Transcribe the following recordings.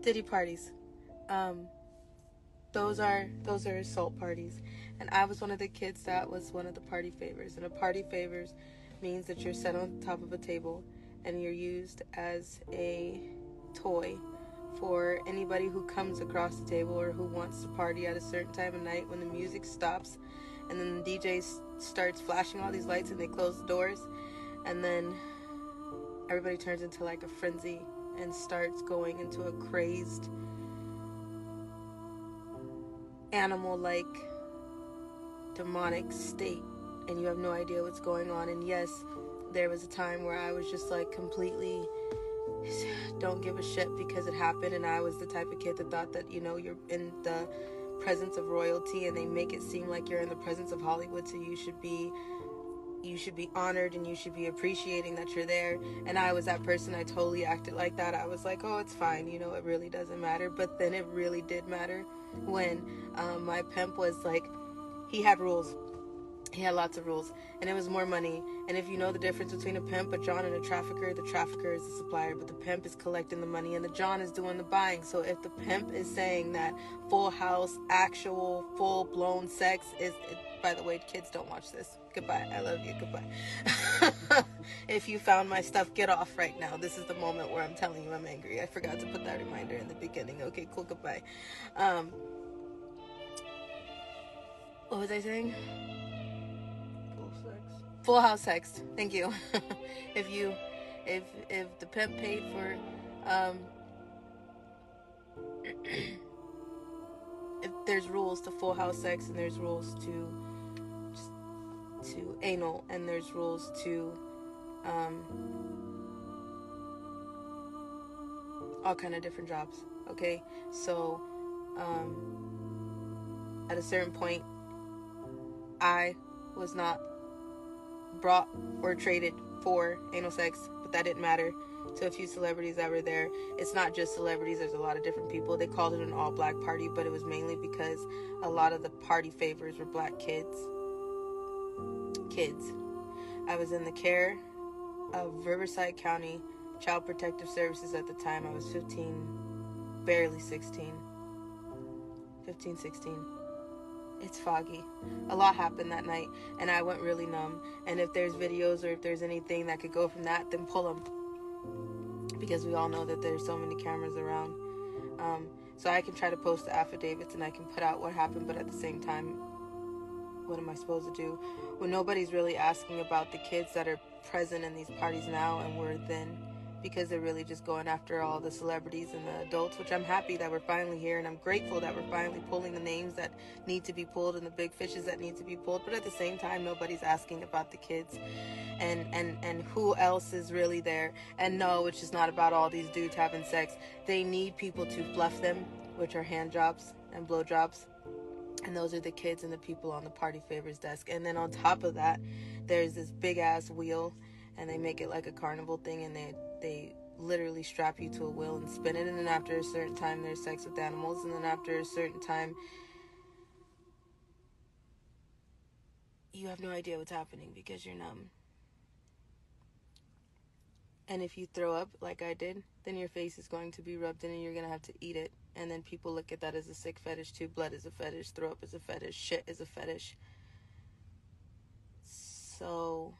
Diddy Parties. Um, those are assault parties, and I was one of the kids that was one of the party favors. And a party favors means that you're set on top of a table and you're used as a toy for anybody who comes across the table or who wants to party at a certain time of night. When the music stops and then the DJ starts flashing all these lights and they close the doors, and then everybody turns into like a frenzy and starts going into a crazed animal-like demonic state, and you have no idea what's going on. And yes, there was a time where I was just like completely don't give a shit because it happened, and I was the type of kid that thought that, you know, you're in the presence of royalty and they make it seem like you're in the presence of Hollywood, so you should be honored and you should be appreciating that you're there. And I was that person. I totally acted like that. I was like, oh, it's fine, you know, it really doesn't matter. But then it really did matter when my pimp was like, he had rules. He had lots of rules, and it was more money. And if you know the difference between a pimp, a John, and a trafficker, the trafficker is the supplier, but the pimp is collecting the money and the John is doing the buying. So if the pimp is saying that full house, actual full-blown sex is, by the way, kids, don't watch this. Goodbye. I love you. Goodbye. If you found my stuff, get off right now. This is the moment where I'm telling you I'm angry. I forgot to put that reminder in the beginning. Okay, cool. Goodbye. What was I saying? Full house sex. Thank you. if the pimp paid for if there's rules to full house sex, and there's rules to anal, and there's rules to all kind of different jobs. Okay, so at a certain point, I was not brought or traded for anal sex, but that didn't matter to a few celebrities that were there. It's not just celebrities, there's a lot of different people. They called it an all-black party, but it was mainly because a lot of the party favors were black kids. I was in the care of Riverside County Child Protective Services at the time. I was 15, barely 16. 15, 16. It's foggy. A lot happened that night, and I went really numb. And if there's videos or if there's anything that could go from that, then pull them, because we all know that there's so many cameras around. So I can try to post the affidavits and I can put out what happened, but at the same time, what am I supposed to do when nobody's really asking about the kids that are present in these parties now and were then? Because they're really just going after all the celebrities and the adults, which I'm happy that we're finally here, and I'm grateful that we're finally pulling the names that need to be pulled and the big fishes that need to be pulled. But at the same time, nobody's asking about the kids and who else is really there. And no, it's just not about all these dudes having sex. They need people to fluff them, which are hand jobs and blow jobs. And those are the kids and the people on the party favors desk. And then on top of that, there's this big ass wheel, and they make it like a carnival thing, and they literally strap you to a wheel and spin it, and then after a certain time there's sex with animals, and then after a certain time you have no idea what's happening because you're numb. And if you throw up like I did, then your face is going to be rubbed in and you're going to have to eat it. And then people look at that as a sick fetish too. Blood is a fetish, throw up is a fetish, shit is a fetish. So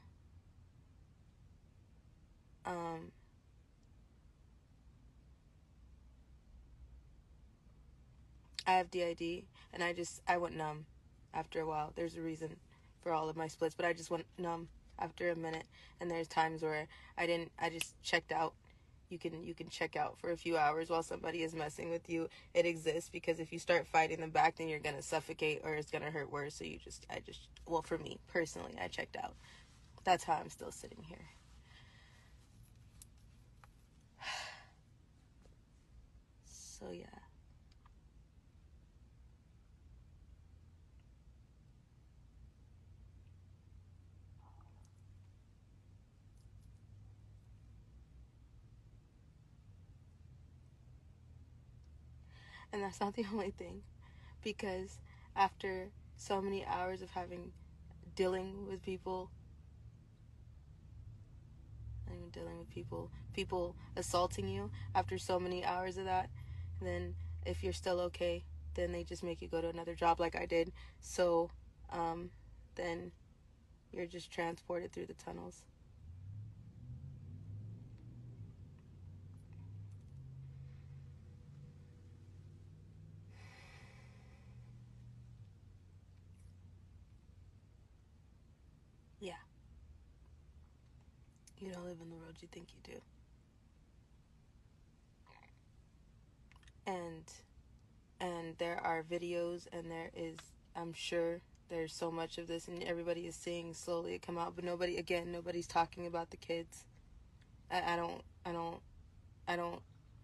I have DID, and I went numb after a while. There's a reason for all of my splits, but I just went numb after a minute. And there's times where I just checked out. You can check out for a few hours while somebody is messing with you. It exists, because if you start fighting them back, then you're gonna suffocate or it's gonna hurt worse. So well, for me personally, I checked out. That's how I'm still sitting here. So yeah. And that's not the only thing, because after so many hours of dealing with people, people assaulting you, after so many hours of that, And then if you're still okay, then they just make you go to another job like I did. So then you're just transported through the tunnels. Yeah. You don't live in the world you think you do. And there are videos, and there is, I'm sure there's so much of this, and everybody is seeing slowly it come out, but nobody's talking about the kids. I don't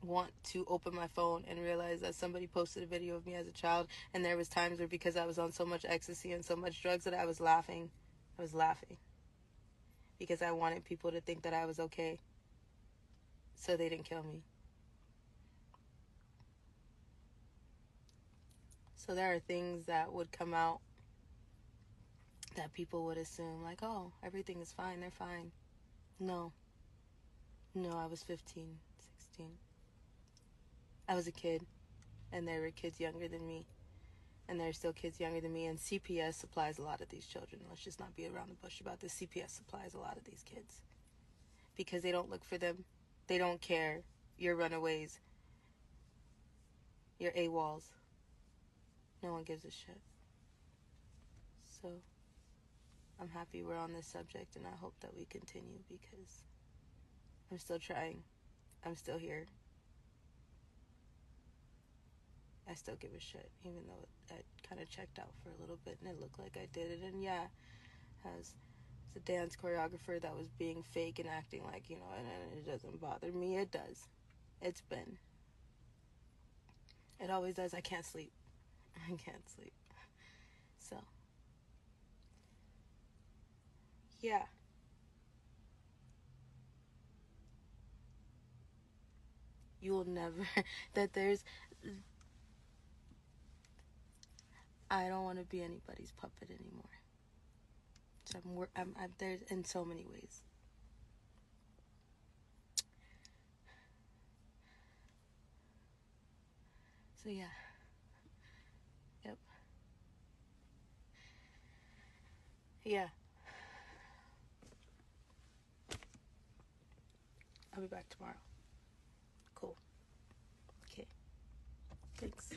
want to open my phone and realize that somebody posted a video of me as a child, and there was times where, because I was on so much ecstasy and so much drugs, that I was laughing because I wanted people to think that I was okay, so they didn't kill me. So there are things that would come out that people would assume, like, oh, everything is fine, they're fine. No, I was 15, 16. I was a kid, and there were kids younger than me, and there are still kids younger than me, and CPS supplies a lot of these children. Let's just not be around the bush about this. CPS supplies a lot of these kids because they don't look for them. They don't care. You're runaways. You're AWOLs. No one gives a shit. So I'm happy we're on this subject, and I hope that we continue, because I'm still trying. I'm still here. I still give a shit, even though I kind of checked out for a little bit and it looked like I did it. And yeah, as a dance choreographer that was being fake and acting like, and it doesn't bother me. It does. It always does. I can't sleep. So, yeah. You will never, I don't want to be anybody's puppet anymore. So I'm there's in so many ways. So yeah. Yep. Yeah. I'll be back tomorrow. Cool. Okay. Thanks.